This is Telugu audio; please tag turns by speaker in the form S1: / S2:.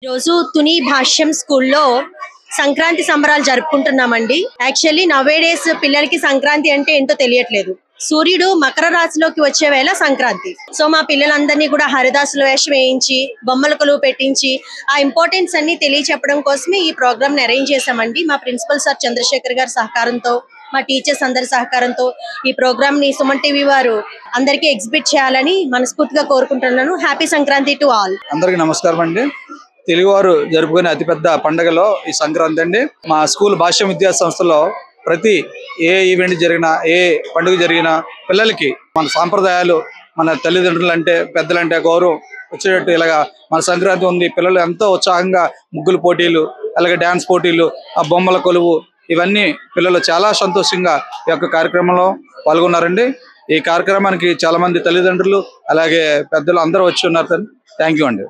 S1: రోజు తుని భాష్యం స్కూల్లో సంక్రాంతి సంబరాలు జరుపుకుంటున్నామండి. యాక్చువల్లీ నవేడేస్ పిల్లలకి సంక్రాంతి అంటే ఏంటో తెలియట్లేదు. సూర్యుడు మకర రాశిలోకి వచ్చే వేళ సంక్రాంతి. సో మా పిల్లలందరినీ కూడా హరిదాసుల వేషం వేయించి బొమ్మల కొలువు పెట్టించి ఆ ఇంపార్టెన్స్ అన్ని తెలియచెప్పడం కోసమే ఈ ప్రోగ్రామ్ ని అరేంజ్ చేశామండి. మా ప్రిన్సిపల్ సార్ చంద్రశేఖర్ గారి సహకారంతో, మా టీచర్స్ అందరి సహకారంతో ఈ ప్రోగ్రామ్ ని సుమన్ టీవీ వారు అందరికీ ఎగ్జిబిట్ చేయాలని మనస్ఫూర్తిగా కోరుకుంటున్నాను. Happy Sankranti to all.
S2: అందరికీ నమస్కారం అండి. తెలుగువారు జరుపుకునే అతిపెద్ద పండుగలో ఈ సంక్రాంతి అండి. మా స్కూల్ భాష్య విద్యా సంస్థలో ప్రతి ఏ ఈవెంట్ జరిగినా, ఏ పండుగ జరిగినా పిల్లలకి మన సాంప్రదాయాలు, మన తల్లిదండ్రులు అంటే పెద్దలంటే గౌరవం వచ్చేటట్టు ఇలాగా మన సంక్రాంతి ఉంది. పిల్లలు ఎంతో ఉత్సాహంగా ముగ్గులు పోటీలు, అలాగే డ్యాన్స్ పోటీలు, ఆ బొమ్మల కొలువు, ఇవన్నీ పిల్లలు చాలా సంతోషంగా ఈ యొక్క కార్యక్రమంలో పాల్గొన్నారండి. ఈ కార్యక్రమానికి చాలా మంది తల్లిదండ్రులు అలాగే పెద్దలు అందరూ వచ్చి ఉన్నారు. థ్యాంక్ యూ అండి.